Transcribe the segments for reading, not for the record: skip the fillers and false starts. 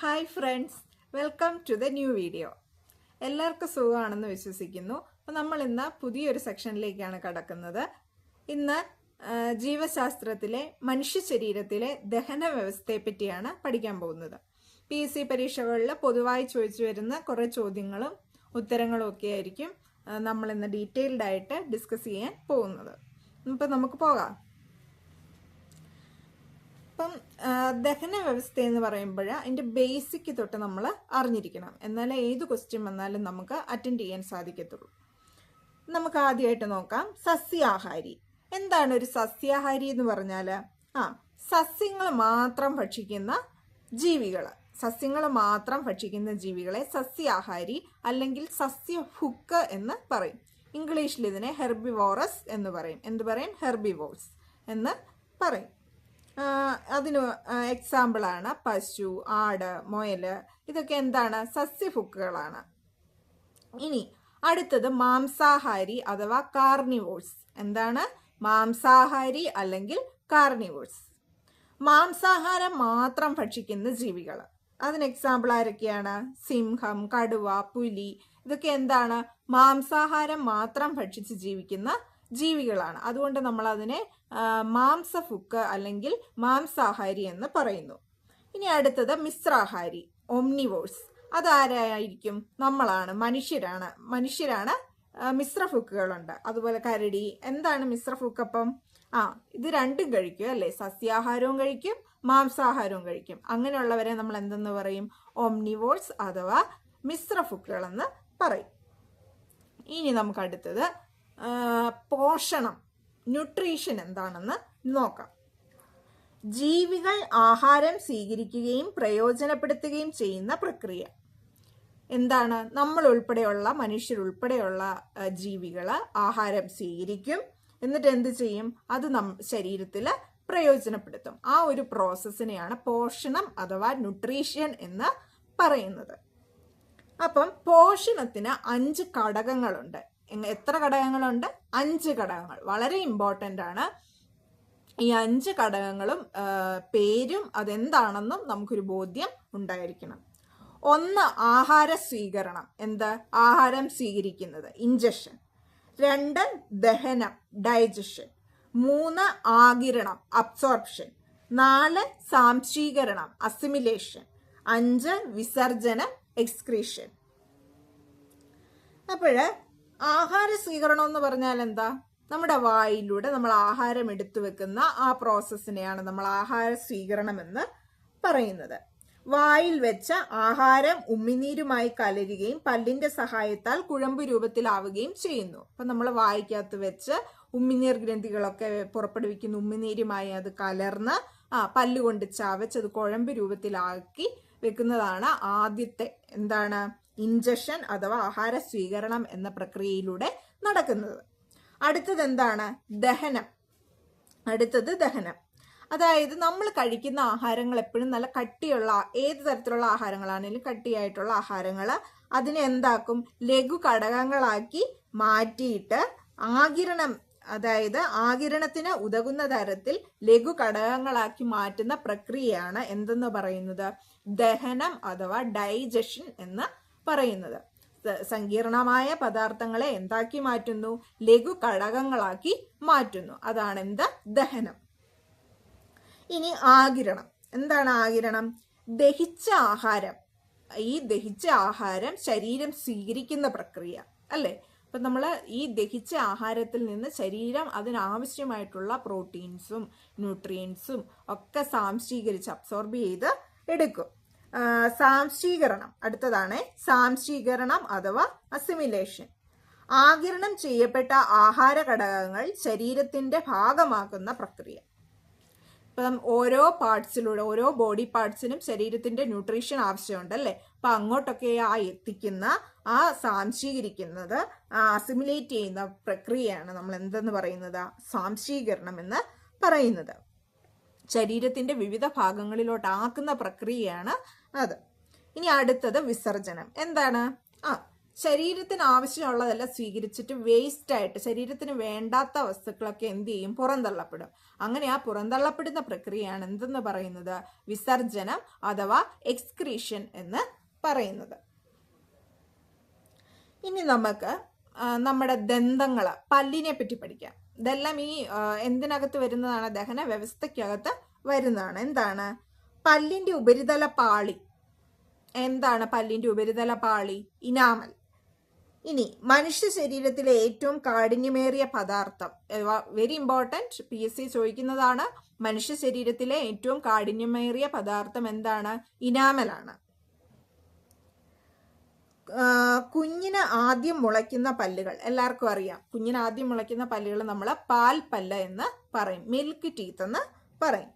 Hi friends, welcome to the new video. എല്ലാവർക്കും സുഖമാണെന്ന് വിശ്വസിക്കുന്നു. അപ്പോൾ നമ്മൾ ഇന്ന് പുതിയൊരു സെക്ഷനിലേക്കാണ് കടക്കുന്നത്. ഇന്ന് ജീവശാസ്ത്രത്തിലെ മനുഷ്യ ശരീരത്തിലെ ദഹന വ്യവസ്ഥയെ പറ്റിയാണ് പഠിക്കാൻ പോകുന്നത്. PSC പരീക്ഷകളിൽ പൊതുവായി ചോദിച്ചു വരുന്ന കുറേ ചോദ്യങ്ങളും ഉത്തരങ്ങളും ഒക്കെ ആയിരിക്കും നമ്മൾ ഇന്ന് ഡീറ്റെയിൽഡ് ആയിട്ട് ഡിസ്കസ് ചെയ്യാൻ പോകുന്നത്. ഇപ്പം നമുക്ക് പോകാം. അപ്പം ദഹന വ്യവസ്ഥ എന്ന് പറയുമ്പോൾ അതിൻ്റെ ബേസിക് തൊട്ട് നമ്മൾ അറിഞ്ഞിരിക്കണം, എന്നാലേ ഏത് ക്വസ്റ്റ്യൻ വന്നാലും നമുക്ക് അറ്റൻഡ് ചെയ്യാൻ സാധിക്കത്തുള്ളൂ. നമുക്ക് ആദ്യമായിട്ട് നോക്കാം സസ്യാഹാരി. എന്താണ് ഒരു സസ്യാഹാരി എന്ന് പറഞ്ഞാൽ? സസ്യങ്ങൾ മാത്രം ഭക്ഷിക്കുന്ന ജീവികൾ, ജീവികളെ സസ്യാഹാരി അല്ലെങ്കിൽ സസ്യഭുക്ക് എന്ന് പറയും. ഇംഗ്ലീഷിൽ ഇതിനെ ഹെർബിവോറസ് എന്ന് പറയും. എന്ത് പറയും? ഹെർബിവോർസ് എന്ന് പറയും. അതിന് എക്സാമ്പിളാണ് പശു, ആട്, മുയൽ. ഇതൊക്കെ എന്താണ്? സസ്യഭുക്കുകളാണ്. ഇനി അടുത്തത് മാംസാഹാരി അഥവാ കാർണിവോഴ്സ്. എന്താണ്? മാംസാഹാരി അല്ലെങ്കിൽ കാർണിവോഴ്സ്. മാംസാഹാരം മാത്രം ഭക്ഷിക്കുന്ന ജീവികൾ. അതിന് എക്സാമ്പിൾ ആരൊക്കെയാണ്? സിംഹം, കടുവ, പുലി. ഇതൊക്കെ എന്താണ്? മാംസാഹാരം മാത്രം ഭക്ഷിച്ച് ജീവിക്കുന്ന ജീവികളാണ്. അതുകൊണ്ട് നമ്മൾ അതിനെ മാംസഭുക്ക് അല്ലെങ്കിൽ മാംസാഹാരി എന്ന് പറയുന്നു. ഇനി അടുത്തത് മിശ്രാഹാരി, ഒംനിവോഴ്സ്. അതാരായിരിക്കും? നമ്മളാണ്, മനുഷ്യരാണ് മിശ്രഭുക്കുകളുണ്ട്. അതുപോലെ കരടി. എന്താണ് മിശ്രഭുക്ക്? അപ്പം ഇത് രണ്ടും കഴിക്കും അല്ലേ? സസ്യാഹാരവും കഴിക്കും, മാംസാഹാരവും കഴിക്കും. അങ്ങനെയുള്ളവരെ നമ്മൾ എന്തെന്ന് പറയും? ഒംനിവോഴ്സ് അഥവാ മിശ്രഭുക്കുകളെന്ന് പറയും. ഇനി നമുക്ക് അടുത്തത് പോഷണം, ന്യൂട്രീഷൻ എന്താണെന്ന് നോക്കാം. ജീവികൾ ആഹാരം സ്വീകരിക്കുകയും പ്രയോജനപ്പെടുത്തുകയും ചെയ്യുന്ന പ്രക്രിയ എന്താണ്? നമ്മൾ ഉൾപ്പെടെയുള്ള, മനുഷ്യരുൾപ്പെടെയുള്ള ജീവികൾ ആഹാരം സ്വീകരിക്കും, എന്നിട്ട് എന്ത് ചെയ്യും? അത് ശരീരത്തിൽ പ്രയോജനപ്പെടുത്തും. ആ ഒരു പ്രോസസ്സിനെയാണ് പോഷണം അഥവാ ന്യൂട്രീഷൻ എന്ന് പറയുന്നത്. അപ്പം പോഷണത്തിന് 5 ഘടകങ്ങളുണ്ട്. എത്ര ഘടകങ്ങളുണ്ട്? 5 ഘടകങ്ങൾ. വളരെ ഇമ്പോർട്ടൻ്റ് ആണ്. ഈ 5 ഘടകങ്ങളും പേരും അതെന്താണെന്നും നമുക്കൊരു ബോധ്യം ഉണ്ടായിരിക്കണം. 1 ആഹാര സ്വീകരണം. എന്ത്? ആഹാരം സ്വീകരിക്കുന്നത്, ഇൻജഷൻ. 2 ദഹനം, ഡൈജഷൻ. 3 ആഗിരണം, അബ്സോർപ്ഷൻ. 4 സാംശീകരണം, അസിമിലേഷൻ. 5 വിസർജനം, എക്സ്ക്രീഷൻ. അപ്പോൾ ആഹാര സ്വീകരണം എന്ന് പറഞ്ഞാൽ എന്താ? നമ്മുടെ വായിലൂടെ നമ്മൾ ആഹാരം എടുത്തു വെക്കുന്ന ആ പ്രോസസ്സിനെയാണ് നമ്മൾ ആഹാര സ്വീകരണം എന്ന് പറയുന്നത്. വായിൽ വെച്ച ആഹാരം ഉമിനീരുമായി കലരുകയും പല്ലിന്റെ സഹായത്താൽ കുഴമ്പ് രൂപത്തിലാവുകയും ചെയ്യുന്നു. അപ്പം നമ്മൾ വായിക്കകത്ത് വെച്ച് ഉമിനീർ ഗ്രന്ഥികളൊക്കെ പുറപ്പെടുവിക്കുന്ന ഉമിനീരുമായി അത് കലർന്ന് പല്ലുകൊണ്ട് ചവച്ച് അത് കുഴമ്പ് രൂപത്തിലാക്കി വെക്കുന്നതാണ് ആദ്യത്തെ എന്താണ്? ഇൻജഷൻ അഥവാ ആഹാര സ്വീകരണം എന്ന പ്രക്രിയയിലൂടെ നടക്കുന്നത്. അടുത്തത് എന്താണ്? ദഹനം. അതായത് നമ്മൾ കഴിക്കുന്ന ആഹാരങ്ങൾ എപ്പോഴും നല്ല കട്ടിയുള്ള, ഏത് തരത്തിലുള്ള ആഹാരങ്ങളാണെങ്കിലും കട്ടിയായിട്ടുള്ള ആഹാരങ്ങൾ അതിനെ എന്താക്കും? ലഘു ഘടകങ്ങളാക്കി മാറ്റിയിട്ട് ആഗിരണം, അതായത് ആഗിരണത്തിന് ഉതകുന്ന തരത്തിൽ ലഘു ഘടകങ്ങളാക്കി മാറ്റുന്ന പ്രക്രിയയാണ് എന്തെന്ന് പറയുന്നത്? ദഹനം അഥവാ ഡൈജഷൻ എന്ന് പറയുന്നത്. സങ്കീർണമായ പദാർത്ഥങ്ങളെ എന്താക്കി മാറ്റുന്നു? ലഘു ഘടകങ്ങളാക്കി മാറ്റുന്നു. അതാണ് എന്ത്? ദഹനം. ഇനി ആഗിരണം. എന്താണ് ആഗിരണം? ദഹിച്ച ആഹാരം ശരീരം സ്വീകരിക്കുന്ന പ്രക്രിയ അല്ലേ? അപ്പം നമ്മൾ ഈ ദഹിച്ച ആഹാരത്തിൽ നിന്ന് ശരീരം അതിനാവശ്യമായിട്ടുള്ള പ്രോട്ടീൻസും ന്യൂട്രിയൻസും ഒക്കെ സാംശീകരിച്ച് അബ്സോർബ് ചെയ്ത് എടുക്കും. സാംശീകരണം. അടുത്തതാണ് സാംശീകരണം അഥവാ അസിമിലേഷൻ. ആഗിരണം ചെയ്യപ്പെട്ട ആഹാര ഘടകങ്ങൾ ശരീരത്തിന്റെ ഭാഗമാക്കുന്ന പ്രക്രിയ. ഇപ്പം ഓരോ പാർട്സിലൂടെ, ഓരോ ബോഡി പാർട്സിനും ശരീരത്തിന്റെ ന്യൂട്രീഷൻ ആവശ്യമുണ്ട് അല്ലേ? അപ്പം അങ്ങോട്ടൊക്കെ എത്തിക്കുന്ന, സാംശീകരിക്കുന്നത്, അസിമിലേറ്റ് ചെയ്യുന്ന പ്രക്രിയയാണ് നമ്മൾ എന്തെന്ന് പറയുന്നത്? സാംശീകരണം എന്ന് പറയുന്നത്. ശരീരത്തിന്റെ വിവിധ ഭാഗങ്ങളിലോട്ടാക്കുന്ന പ്രക്രിയയാണ് അത്. ഇനി അടുത്തത് വിസർജനം. എന്താണ്? ശരീരത്തിന് ആവശ്യമുള്ളതെല്ലാം സ്വീകരിച്ചിട്ട് വേസ്റ്റ് ആയിട്ട് ശരീരത്തിന് വേണ്ടാത്ത വസ്തുക്കളൊക്കെ എന്ത് ചെയ്യും? പുറന്തള്ളപ്പെടും. അങ്ങനെ ആ പുറന്തള്ളപ്പെടുന്ന പ്രക്രിയയാണ് എന്തെന്ന് പറയുന്നത്? വിസർജനം അഥവാ എക്സ്ക്രീഷൻ എന്ന് പറയുന്നത്. ഇനി നമുക്ക് നമ്മുടെ ദന്തങ്ങള്, പല്ലിനെ പറ്റി പഠിക്കാം. ഇതെല്ലാം ഈ എന്തിനകത്ത് വരുന്നതാണ്? ദഹന വ്യവസ്ഥയ്ക്കകത്ത് വരുന്നതാണ്. എന്താണ്? പല്ലിന്റെ ഉപരിതല പാളി. എന്താണ് പല്ലിന്റെ ഉപരിതല പാളി? ഇനാമൽ. ഇനി മനുഷ്യ ശരീരത്തിലെ ഏറ്റവും കാഠിന്യമേറിയ പദാർത്ഥം, വെരി ഇമ്പോർട്ടൻറ്റ്, PSC ചോദിക്കുന്നതാണ്. മനുഷ്യ ശരീരത്തിലെ ഏറ്റവും കാഠിന്യമേറിയ പദാർത്ഥം എന്താണ്? ഇനാമലാണ്. കുഞ്ഞിന് ആദ്യം മുളയ്ക്കുന്ന പല്ലുകൾ എല്ലാവർക്കും അറിയാം. കുഞ്ഞിന് ആദ്യം മുളയ്ക്കുന്ന പല്ലുകൾ നമ്മൾ പാൽ പല്ല് എന്ന് പറയും, മിൽക്ക് ടീത്ത് എന്ന് പറയും.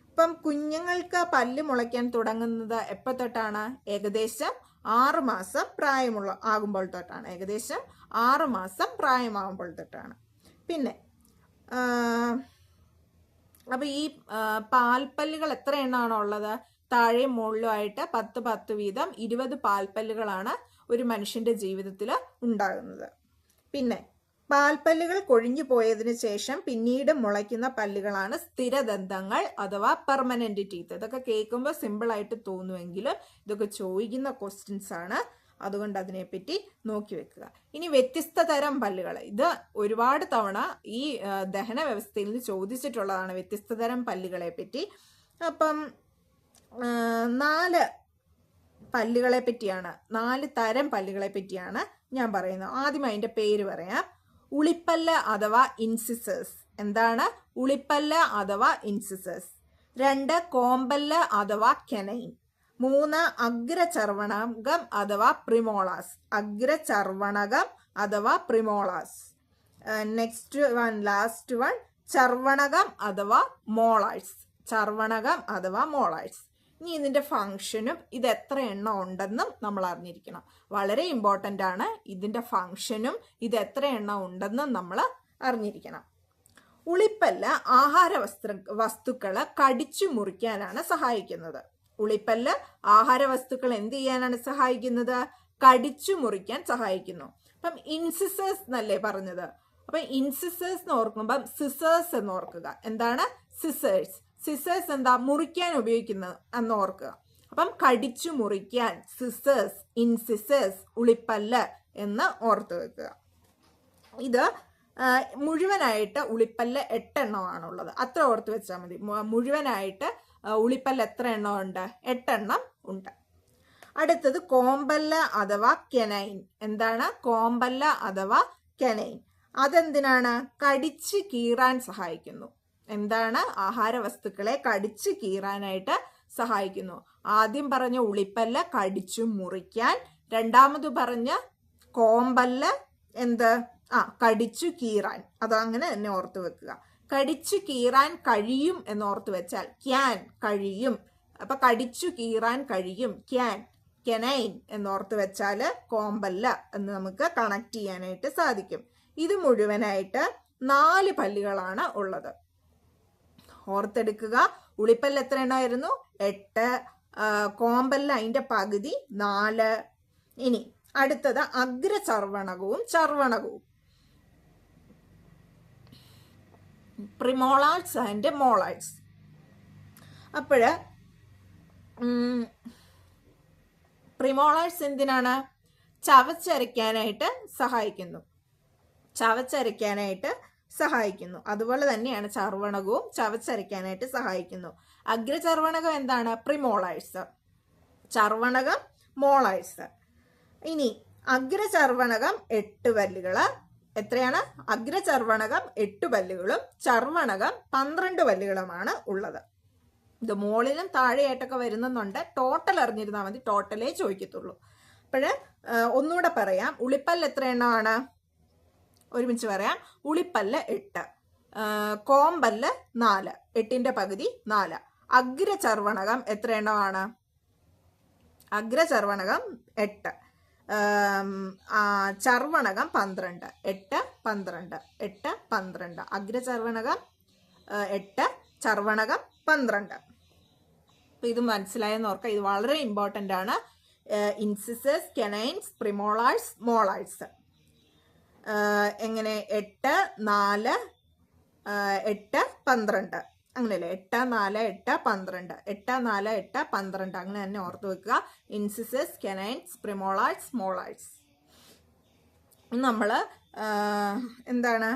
ഇപ്പം കുഞ്ഞുങ്ങൾക്ക് പല്ല് മുളയ്ക്കാൻ തുടങ്ങുന്നത് എപ്പോൾ തൊട്ടാണ്? ഏകദേശം 6 മാസം ആകുമ്പോൾ തൊട്ടാണ്. ഏകദേശം 6 മാസം പ്രായമാകുമ്പോൾ തൊട്ടാണ്. പിന്നെ അപ്പൊ ഈ പാൽപ്പല്ലുകൾ എത്ര എണ്ണമാണ് ഉള്ളത്? താഴെ മുകളിലുമായിട്ട് 10 വീതം 20 പാൽപ്പല്ലുകളാണ് ഒരു മനുഷ്യന്റെ ജീവിതത്തിൽ ഉണ്ടാകുന്നത്. പിന്നെ പാൽപ്പല്ലുകൾ കൊഴിഞ്ഞു പോയതിനു ശേഷം പിന്നീട് മുളയ്ക്കുന്ന പല്ലുകളാണ് സ്ഥിരദന്തങ്ങൾ അഥവാ പെർമനന്റ് ടീത്ത്. ഇതൊക്കെ കേൾക്കുമ്പോൾ സിമ്പിൾ ആയിട്ട് തോന്നുമെങ്കിലും ഇതൊക്കെ ചോദിക്കുന്ന ക്വസ്റ്റ്യൻസ് ആണ്. അതുകൊണ്ട് അതിനെപ്പറ്റി നോക്കി വെക്കുക. ഇനി വ്യത്യസ്ത തരം പല്ലുകൾ, ഇത് ഒരുപാട് തവണ ഈ ദഹന വ്യവസ്ഥയിൽ നിന്ന് ചോദിച്ചിട്ടുള്ളതാണ് വ്യത്യസ്ത തരം പല്ലുകളെ പറ്റി. അപ്പം 4 പല്ലുകളെ പറ്റിയാണ്, 4 തരം പല്ലുകളെ പറ്റിയാണ് ഞാൻ പറയുന്നത്. ആദ്യം അതിന്റെ പേര് പറയാം. ഉളിപ്പല്ല് അഥവാ ഇൻസിസേഴ്സ്. എന്താണ്? ഉളിപ്പല്ല് അഥവാ ഇൻസിസേഴ്സ്. 2 കോമ്പല്ല് അഥവാ കെനൈൻ. 3 അഗ്രചർവണകം അഥവാ പ്രിമോളാസ്. അഗ്രചർവണകം അഥവാ പ്രിമോളാസ്. നെക്സ്റ്റ് വൺ, ലാസ്റ്റ് വൺ, ചർവണകം അഥവാ മോളാഴ്സ്. ചർവണകം അഥവാ മോളാഴ്സ്. ഇനി ഇതിന്റെ ഫംഗ്ഷനും ഇത് എത്ര എണ്ണം ഉണ്ടെന്നും നമ്മൾ അറിഞ്ഞിരിക്കണം. വളരെ ഇമ്പോർട്ടൻ്റ് ആണ്. ഇതിന്റെ ഫംഗ്ഷനും ഇത് എത്ര എണ്ണം ഉണ്ടെന്നും നമ്മൾ അറിഞ്ഞിരിക്കണം. ഉളിപ്പല്ല് ആഹാര വസ്തുക്കള് കടിച്ചു മുറിക്കാനാണ് സഹായിക്കുന്നത്. ഉളിപ്പല്ല് ആഹാര വസ്തുക്കൾ എന്ത് ചെയ്യാനാണ് സഹായിക്കുന്നത്? കടിച്ചു മുറിക്കാൻ സഹായിക്കുന്നു. അപ്പം ഇൻസിസേഴ്സ് എന്നല്ലേ പറഞ്ഞത്? അപ്പൊ ഇൻസിസേഴ്സ് എന്ന് ഓർക്കുമ്പം സിസേഴ്സ് എന്ന് ഓർക്കുക. എന്താണ്? സിസേഴ്സ്. സിസേഴ്സ് എന്താ? മുറിക്കാൻ ഉപയോഗിക്കുന്നത് എന്ന് ഓർക്കുക. അപ്പം കടിച്ചു മുറിക്കാൻ സിസേഴ്സ്, ഇൻസിസേഴ്സ്, ഉളിപ്പല്ല് എന്ന് ഓർത്ത് വെക്കുക. ഇത് മുഴുവനായിട്ട് ഉളിപ്പല്ല് 8 എണ്ണമാണുള്ളത്. അത്ര ഓർത്ത് വെച്ചാൽ മതി. മുഴുവനായിട്ട് ഉളിപ്പല്ല് എത്ര എണ്ണം ഉണ്ട്? 8 എണ്ണം ഉണ്ട്. അടുത്തത് കോമ്പല്ല് അഥവാ കെനൈൻ. എന്താണ്? കോമ്പല്ല് അഥവാ കെനൈൻ. അതെന്തിനാണ്? കടിച്ചു കീറാൻ സഹായിക്കുന്നു. എന്താണ്? ആഹാര വസ്തുക്കളെ കടിച്ചു കീറാനായിട്ട് സഹായിക്കുന്നു. ആദ്യം പറഞ്ഞ ഉളിപ്പല്ല് കടിച്ചു മുറിക്കാൻ, രണ്ടാമത് പറഞ്ഞ കോമ്പല്ല് എന്ത്? കടിച്ചു കീറാൻ. അതങ്ങനെ തന്നെ ഓർത്ത് വെക്കുക. കടിച്ചു കീറാൻ കഴിയും എന്നോർത്ത് വെച്ചാൽ ക്യാൻ, കഴിയും. അപ്പൊ കടിച്ചു കീറാൻ കഴിയും, ക്യാൻ, കെനൈൻ എന്നോർത്ത് വെച്ചാല് കോമ്പല്ല് എന്ന് നമുക്ക് കണക്ട് ചെയ്യാനായിട്ട് സാധിക്കും. ഇത് മുഴുവനായിട്ട് 4 പല്ലുകളാണ് ഉള്ളത്. ഓർത്തെടുക്കുക. ഉളിപ്പല്ല് എത്ര എണ്ണമായിരുന്നു? 8. കോമ്പല്ല് അതിന്റെ പകുതി 4. ഇനി അടുത്തത് അഗ്രചർവണകവും ചർവണകവും. പ്രിമോളാഴ്സ് ആൻഡ് മോളാഴ്സ്. അപ്പോഴ് പ്രിമോളാഴ്സ് എന്തിനാണ്? ചവച്ചരയ്ക്കാനായിട്ട് സഹായിക്കുന്നു. ചവച്ചരയ്ക്കാനായിട്ട് സഹായിക്കുന്നു. അതുപോലെ തന്നെയാണ് ചർവണകവും ചവച്ചരയ്ക്കാനായിട്ട് സഹായിക്കുന്നു. അഗ്രചർവണകം എന്താണ്? പ്രിമോളാഴ്സ്. ചർവണകം മോളാഴ്സ്. ഇനി അഗ്രചർവണകം 8 പല്ലുകള്. എത്രയാണ്? അഗ്രചർവണകം 8 പല്ലുകളും ചർവണകം 12 പല്ലുകളുമാണ് ഉള്ളത്. ഇത് മുകളിലും താഴെയായിട്ടൊക്കെ വരുന്നുണ്ട്. ടോട്ടൽ അറിഞ്ഞിരുന്നാൽ മതി, ടോട്ടലേ ചോദിക്കത്തുള്ളൂ. അപ്പോഴ് ഒന്നുകൂടെ പറയാം. ഉളിപ്പല്ല് എത്ര എണ്ണമാണ്? ഒരുമിച്ച് പറയാം. ഉളിപ്പല്ല് 8, കോമ്പല്ല് 4, 8ന്റെ പകുതി 4. അഗ്രചർവണകം എത്ര എണ്ണമാണ്? അഗ്രചർവണകം 8, ചർവണകം 12. 8, 12, 8, 12. അഗ്രചർവണകം 8, ചർവണകം 12. അപ്പൊ ഇത് മനസ്സിലായെന്ന് ഓർക്കാം. ഇത് വളരെ ഇമ്പോർട്ടൻ്റ് ആണ്. Incisors, canines, പ്രിമോളാഴ്സ്, മോളാഴ്സ്. എങ്ങനെ 8, 4, 8, 12 അങ്ങനെയല്ലേ? 8, 4, 8, 12, 8, 4, 8, 12 അങ്ങനെ തന്നെ ഓർത്ത് വെക്കുക. Incisors, canines, പ്രിമോളാഴ്സ്, മോളാഴ്സ്. നമ്മൾ എന്താണ്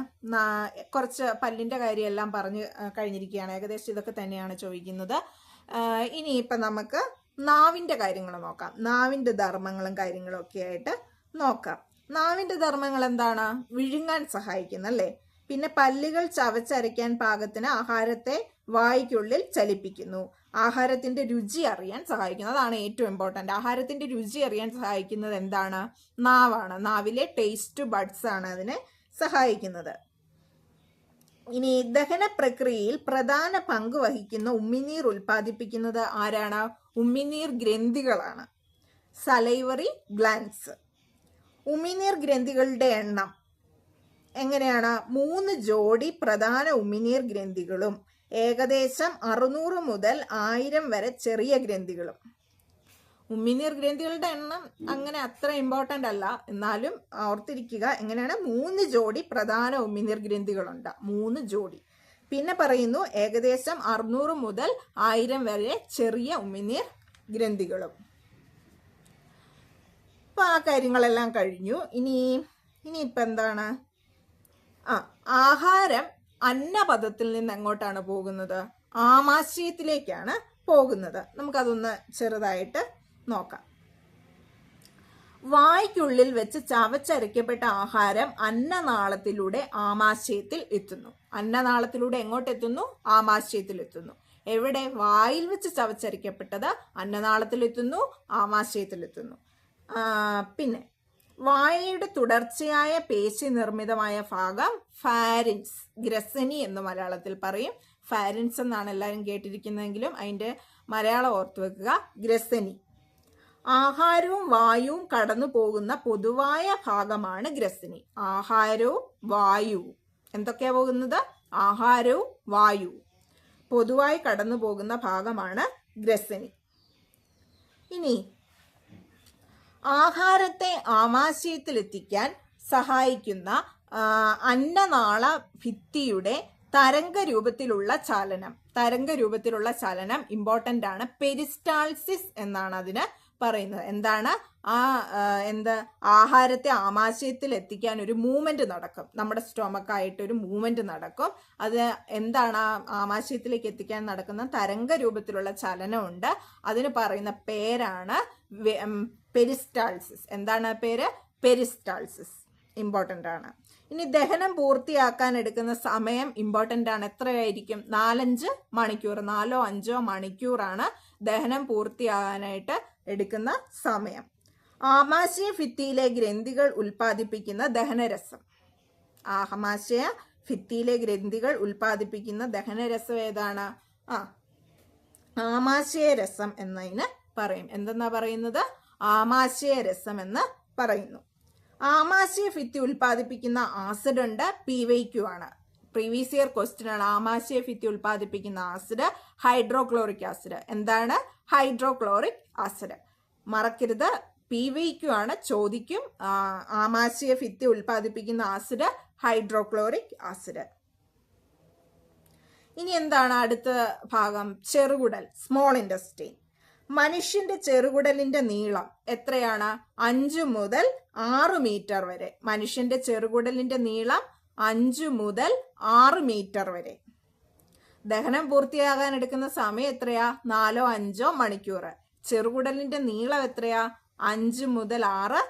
കുറച്ച് പല്ലിൻ്റെ കാര്യമെല്ലാം പറഞ്ഞ് കഴിഞ്ഞിരിക്കുകയാണ്. ഏകദേശം ഇതൊക്കെ തന്നെയാണ് ചോദിക്കുന്നത്. ഇനിയിപ്പം നമുക്ക് നാവിൻ്റെ കാര്യങ്ങൾ നോക്കാം. നാവിൻ്റെ ധർമ്മങ്ങളും കാര്യങ്ങളും ഒക്കെ ആയിട്ട് നോക്കാം. നാവിൻ്റെ ധർമ്മങ്ങൾ എന്താണ്? വിഴുങ്ങാൻ സഹായിക്കുന്നല്ലേ. പിന്നെ പല്ലുകൾ ചവച്ചരയ്ക്കാൻ പാകത്തിന് ആഹാരത്തെ വായ്ക്കുള്ളിൽ ചലിപ്പിക്കുന്നു. ആഹാരത്തിന്റെ രുചി അറിയാൻ സഹായിക്കുന്നു. അതാണ് ഏറ്റവും ഇമ്പോർട്ടൻ്റ്. ആഹാരത്തിന്റെ രുചി അറിയാൻ സഹായിക്കുന്നത് എന്താണ്? നാവാണ്. നാവിലെ ടേസ്റ്റ് ബഡ്സ് ആണ് അതിനെ സഹായിക്കുന്നത്. ഇനി ദഹന പ്രക്രിയയിൽ പ്രധാന പങ്ക് വഹിക്കുന്ന ഉമിനീർ ഉൽപ്പാദിപ്പിക്കുന്നത് ആരാണ്? ഉമിനീർ ഗ്രന്ഥികളാണ്. Salivary glance. ഉമിനീർ ഗ്രന്ഥികളുടെ എണ്ണം എങ്ങനെയാണ്? 3 ജോഡി പ്രധാന ഉമിനീർ ഗ്രന്ഥികളും ഏകദേശം 600 മുതൽ 1000 വരെ ചെറിയ ഗ്രന്ഥികളും. ഉമിനീർ ഗ്രന്ഥികളുടെ എണ്ണം അങ്ങനെ അത്ര ഇമ്പോർട്ടൻ്റ് അല്ല, എന്നാലും ഓർത്തിരിക്കുക. എങ്ങനെയാണ്? 3 ജോഡി പ്രധാന ഉമിനീർ ഗ്രന്ഥികളുണ്ട്. 3 ജോഡി. പിന്നെ പറയുന്നു ഏകദേശം 600 മുതൽ 1000 വരെ ചെറിയ ഉമിനീർ ഗ്രന്ഥികളും. അപ്പൊ ആ കാര്യങ്ങളെല്ലാം കഴിഞ്ഞു. ഇനിയിപ്പോൾ എന്താണ്? ആഹാരം അന്നപദത്തിൽ നിന്ന് എങ്ങോട്ടാണ് പോകുന്നത്? ആമാശയത്തിലേക്കാണ് പോകുന്നത്. നമുക്കതൊന്ന് ചെറുതായിട്ട് നോക്കാം. വായ്ക്കുള്ളിൽ വെച്ച് ചവച്ചരയ്ക്കപ്പെട്ട ആഹാരം അന്നനാളത്തിലൂടെ ആമാശയത്തിൽ എത്തുന്നു. അന്നനാളത്തിലൂടെ എങ്ങോട്ട് എത്തുന്നു? ആമാശയത്തിൽ എത്തുന്നു. എവിടെ? വായിൽ വെച്ച് ചവച്ചരയ്ക്കപ്പെട്ടത് അന്നനാളത്തിൽ എത്തുന്നു, ആമാശയത്തിൽ എത്തുന്നു. പിന്നെ വായയുടെ തുടർച്ചയായ പേശി നിർമ്മിതമായ ഭാഗം ഫാരിൻസ്, ഗ്രസനി എന്ന് മലയാളത്തിൽ പറയും. ഫാരിൻസ് എന്നാണ് എല്ലാവരും കേട്ടിരിക്കുന്നതെങ്കിലും അതിൻ്റെ മലയാളം ഓർത്തു വെക്കുക, ഗ്രസനി. ആഹാരവും വായുവും കടന്നു പോകുന്ന പൊതുവായ ഭാഗമാണ് ഗ്രസനി. ആഹാരവും വായുവും എന്തൊക്കെയാ പോകുന്നത്? ആഹാരവും വായുവും പൊതുവായി കടന്നു പോകുന്ന ഭാഗമാണ് ഗ്രസനി. ഇനി ആഹാരത്തെ ആമാശയത്തിലെത്തിക്കാൻ സഹായിക്കുന്ന അന്നനാള ഭിത്തിയുടെ തരംഗരൂപത്തിലുള്ള ചലനം ഇമ്പോർട്ടൻ്റ് ആണ്. പെരിസ്റ്റാൾസിസ് എന്നാണ് അതിന് പറയുന്നത്. എന്താണ്? ആഹാരത്തെ ആമാശയത്തിൽ എത്തിക്കാൻ ഒരു മൂവ്മെന്റ് നടക്കും. നമ്മുടെ സ്റ്റൊമക്കായിട്ട് ഒരു മൂവ്മെന്റ് നടക്കും. അത് എന്താണ്? ആമാശയത്തിലേക്ക് എത്തിക്കാൻ നടക്കുന്ന തരംഗരൂപത്തിലുള്ള ചലനമുണ്ട്. അതിന് പറയുന്ന പേരാണ് പെരിസ്റ്റാൾസിസ്. എന്താണ് പേര്? പെരിസ്റ്റാൾസിസ്. ഇമ്പോർട്ടൻ്റ് ആണ്. ഇനി ദഹനം പൂർത്തിയാക്കാൻ എടുക്കുന്ന സമയം ഇമ്പോർട്ടൻ്റ് ആണ്. എത്രയായിരിക്കും? 4-5 മണിക്കൂർ. 4-5 മണിക്കൂറാണ് ദഹനം പൂർത്തിയാകാനായിട്ട് എടുക്കുന്ന സമയം. ആമാശയ ഭിത്തിയിലെ ഗ്രന്ഥികൾ ഉൽപ്പാദിപ്പിക്കുന്ന ദഹനരസം. ആമാശയ ഭിത്തിയിലെ ഗ്രന്ഥികൾ ഉൽപ്പാദിപ്പിക്കുന്ന ദഹനരസം ഏതാണ്? ആമാശയരസം എന്നതിന് പറയും. എന്തെന്നാ പറയുന്നത്? ആമാശയരസം എന്ന് പറയുന്നു. ആമാശയ ഭിത്തി ഉൽപ്പാദിപ്പിക്കുന്ന ആസിഡ് ഉണ്ട്, PYQ ആണ്. പ്രീവിയസ് ഇയർ ക്വസ്റ്റ്യൻ ആണ്. ആമാശയ ഭിത്തി ഉൽപ്പാദിപ്പിക്കുന്ന ആസിഡ് ഹൈഡ്രോക്ലോറിക് ആസിഡ്. എന്താണ്? Hydrochloric acid. മറക്കരുത്, PYQ ആണ്, ചോദിക്കും. ആമാശയ ഭിത്തി ഉൽപ്പാദിപ്പിക്കുന്ന ആസിഡ് ഹൈഡ്രോക്ലോറിക് ആസിഡ്. ഇനി എന്താണ് അടുത്ത ഭാഗം? ചെറുകുടൽ, സ്മോൾ ഇൻറ്റസ്റ്റൈൻ. മനുഷ്യന്റെ ചെറുകുടലിന്റെ നീളം എത്രയാണ്? 5 മുതൽ 6 മീറ്റർ വരെ. മനുഷ്യന്റെ ചെറുകുടലിന്റെ നീളം 5 മുതൽ 6 മീറ്റർ വരെ. ദഹനം പൂർത്തിയാകാൻ എടുക്കുന്ന സമയം എത്രയാ? 4-5 മണിക്കൂർ. ചെറുകുടലിന്റെ നീളം എത്രയാ? 5 മുതൽ 6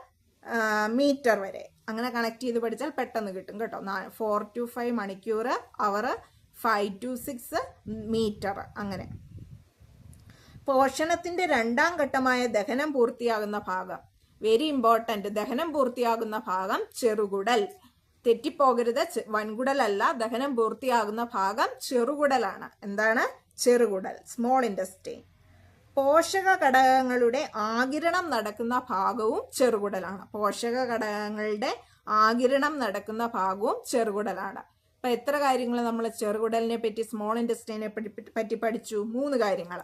മീറ്റർ വരെ. അങ്ങനെ കണക്ട് ചെയ്ത് പഠിച്ചാൽ പെട്ടെന്ന് കിട്ടും കേട്ടോ. 4 to 5 മണിക്കൂർ, അവർ 5 to 6 മീറ്റർ. അങ്ങനെ പോഷണത്തിന്റെ 2ാം ഘട്ടമായ ദഹനം പൂർത്തിയാകുന്ന ഭാഗം, വെരി ഇമ്പോർട്ടൻറ്റ്. ദഹനം പൂർത്തിയാകുന്ന ഭാഗം ചെറുകുടൽ. തെറ്റിപ്പോകരുത്, വൻകുടലല്ല. ദഹനം പൂർത്തിയാകുന്ന ഭാഗം ചെറുകുടലാണ്. എന്താണ്? ചെറുകുടൽ, സ്മോൾ ഇൻറ്റസ്റ്റൈൻ. പോഷക ഘടകങ്ങളുടെ ആഗിരണം നടക്കുന്ന ഭാഗവും ചെറുകുടലാണ്. പോഷക ഘടകങ്ങളുടെ ആഗിരണം നടക്കുന്ന ഭാഗവും ചെറുകുടലാണ്. അപ്പൊ എത്ര കാര്യങ്ങൾ നമ്മൾ ചെറുകുടലിനെ പറ്റി, സ്മോൾ ഇൻറ്റസ്റ്റൈനെ പറ്റി പഠിച്ചു? 3 കാര്യങ്ങൾ.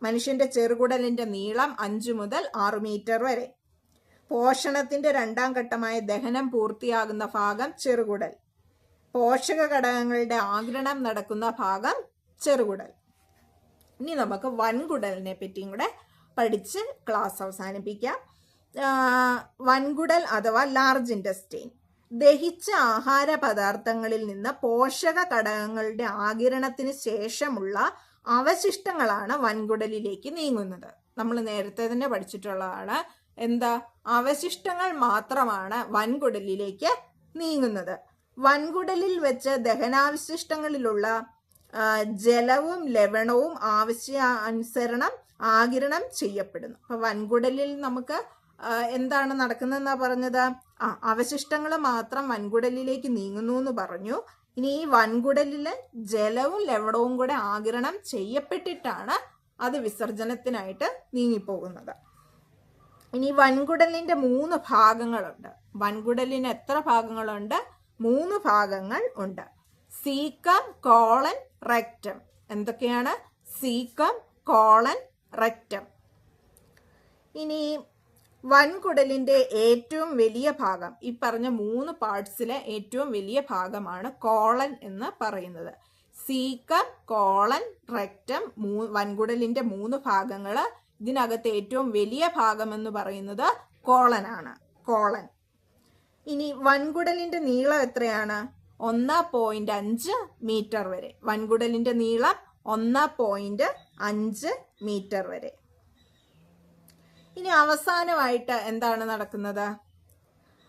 മനുഷ്യന്റെ ചെറുകുടലിന്റെ നീളം 5 മുതൽ 6 മീറ്റർ വരെ. പോഷണത്തിന്റെ രണ്ടാം ഘട്ടമായ ദഹനം പൂർത്തിയാകുന്ന ഭാഗം ചെറുകുടൽ. പോഷക ഘടകങ്ങളുടെ ആഗിരണം നടക്കുന്ന ഭാഗം ചെറുകുടൽ. ഇനി നമുക്ക് വൻകുടലിനെ പറ്റിയും കൂടെ പഠിച്ച് ക്ലാസ് അവസാനിപ്പിക്കാം. വൻകുടൽ അഥവാ ലാർജ് ഇൻറ്റസ്റ്റൈൻ ദഹിച്ച ആഹാര പദാർത്ഥങ്ങളിൽ നിന്ന് പോഷക ഘടകങ്ങളുടെ ആഗിരണത്തിന് ശേഷമുള്ള അവശിഷ്ടങ്ങളാണ് വൻകുടലിലേക്ക് നീങ്ങുന്നത്. നമ്മൾ നേരത്തെ തന്നെ പഠിച്ചിട്ടുള്ളതാണ്. എന്താ? അവശിഷ്ടങ്ങൾ മാത്രമാണ് വൻകുടലിലേക്ക് നീങ്ങുന്നത്. വൻകുടലിൽ വെച്ച് ദഹനാവശിഷ്ടങ്ങളിലുള്ള ജലവും ലവണവും ആവശ്യാനുസരണം ആഗിരണം ചെയ്യപ്പെടുന്നു. അപ്പൊ വൻകുടലിൽ നമുക്ക് എന്താണ് നടക്കുന്നതെന്നാ പറഞ്ഞത്? അവശിഷ്ടങ്ങൾ മാത്രം വൻകുടലിലേക്ക് നീങ്ങുന്നു എന്ന് പറഞ്ഞു. ഇനി ഈ വൻകുടലില് ജലവും ലവണവും കൂടെ ആഗിരണം ചെയ്യപ്പെട്ടിട്ടാണ് അത് വിസർജനത്തിനായിട്ട് നീങ്ങിപ്പോകുന്നത്. ഇനി വൻകുടലിന്റെ 3 ഭാഗങ്ങളുണ്ട്. വൻകുടലിന് എത്ര ഭാഗങ്ങളുണ്ട്? 3 ഭാഗങ്ങൾ ഉണ്ട്. Caecum, colon, rectum. എന്തൊക്കെയാണ്? Caecum, colon, rectum. ഇനി വൻകുടലിന്റെ ഏറ്റവും വലിയ ഭാഗം, ഈ പറഞ്ഞ 3 പാർട്സിലെ ഏറ്റവും വലിയ ഭാഗമാണ് കോളൻ എന്ന് പറയുന്നത്. സീക്കം, കോളൻ, റെക്റ്റം, വൻകുടലിന്റെ 3 ഭാഗങ്ങള്. ഇതിനകത്ത് ഏറ്റവും വലിയ ഭാഗം എന്ന് പറയുന്നത് കോളനാണ്. കോളൻ. ഇനി വൻകുടലിന്റെ നീളം എത്രയാണ്? 1.5 മീറ്റർ വരെ. വൻകുടലിന്റെ നീളം 1.5 മീറ്റർ വരെ. ഇനി അവസാനമായിട്ട് എന്താണ് നടക്കുന്നത്?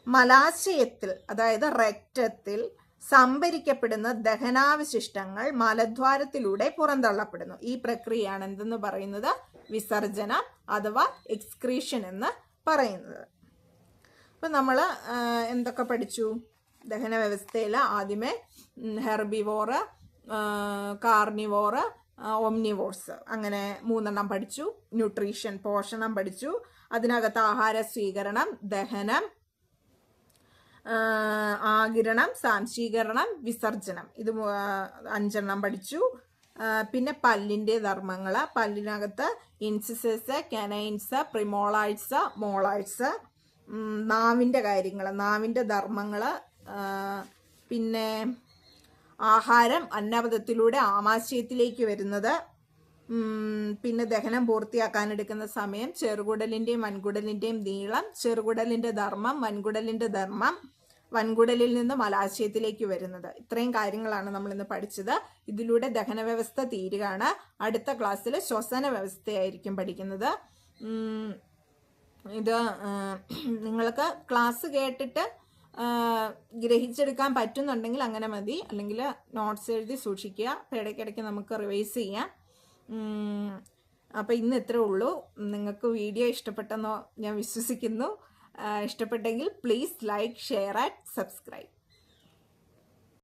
മലാശയത്തിൽ, അതായത് റെക്റ്റത്തിൽ സംഭരിക്കപ്പെടുന്ന ദഹനാവശിഷ്ടങ്ങൾ മലദ്വാരത്തിലൂടെ പുറന്തള്ളപ്പെടുന്നു. ഈ പ്രക്രിയയാണ് എന്തെന്ന് പറയുന്നത്? വിസർജനം അഥവാ എക്സ്ക്രീഷൻ എന്ന് പറയുന്നത്. അപ്പൊ നമ്മൾ എന്തൊക്കെ പഠിച്ചു? ദഹന വ്യവസ്ഥയിൽ ആദ്യമേ ഹെർബിവോറ്, കാർണിവോറ്, ഒംനിവോർസ്, അങ്ങനെ 3 പഠിച്ചു. ന്യൂട്രീഷൻ, പോഷണം പഠിച്ചു. അതിനകത്ത് ആഹാര സ്വീകരണം, ദഹനം, ആഗിരണം, സാംശീകരണം, വിസർജനം, ഇത് 5 പഠിച്ചു. പിന്നെ പല്ലിന്റെ ധർമ്മങ്ങൾ, പല്ലിനകത്ത് ഇൻസിസസ്, കനൈൻസ്, പ്രിമോളാഴ്സ്, മോളാഴ്സ്. നാവിന്റെ കാര്യങ്ങൾ, നാവിന്റെ ധർമ്മങ്ങൾ. പിന്നെ ആഹാരം അന്നപഥത്തിലൂടെ ആമാശയത്തിലേക്ക് വരുന്നത്. പിന്നെ ദഹനം പൂർത്തിയാക്കാൻ എടുക്കുന്ന സമയം, ചെറുകുടലിന്റെയും വൻകുടലിന്റെയും നീളം, ചെറുകുടലിന്റെ ധർമ്മം, വൻകുടലിന്റെ ധർമ്മം, വൻകുടലിൽ നിന്ന് മലാശയത്തിലേക്ക് വരുന്നത്. ഇത്രയും കാര്യങ്ങളാണ് നമ്മൾ ഇന്ന് പഠിച്ചത്. ഇതിലൂടെ ദഹന വ്യവസ്ഥ തീരുകയാണ്. അടുത്ത ക്ലാസ്സിൽ ശ്വസന വ്യവസ്ഥയായിരിക്കും പഠിക്കുന്നത്. ഇത് നിങ്ങൾക്ക് ക്ലാസ് കേട്ടിട്ട് ഗ്രഹിച്ചെടുക്കാൻ പറ്റുന്നുണ്ടെങ്കിൽ അങ്ങനെ മതി. അല്ലെങ്കിൽ നോട്ട്സ് എഴുതി സൂക്ഷിക്കുക. അപ്പോൾ ഇടയ്ക്കിടയ്ക്ക് നമുക്ക് റിവൈസ് ചെയ്യാം. അപ്പോൾ ഇന്ന് ഇത്രേ ഉള്ളൂ. നിങ്ങൾക്ക് വീഡിയോ ഇഷ്ടപ്പെട്ടെന്നോ ഞാൻ വിശ്വസിക്കുന്നു. ഇഷ്ടപ്പെട്ടെങ്കിൽ please like, share and subscribe.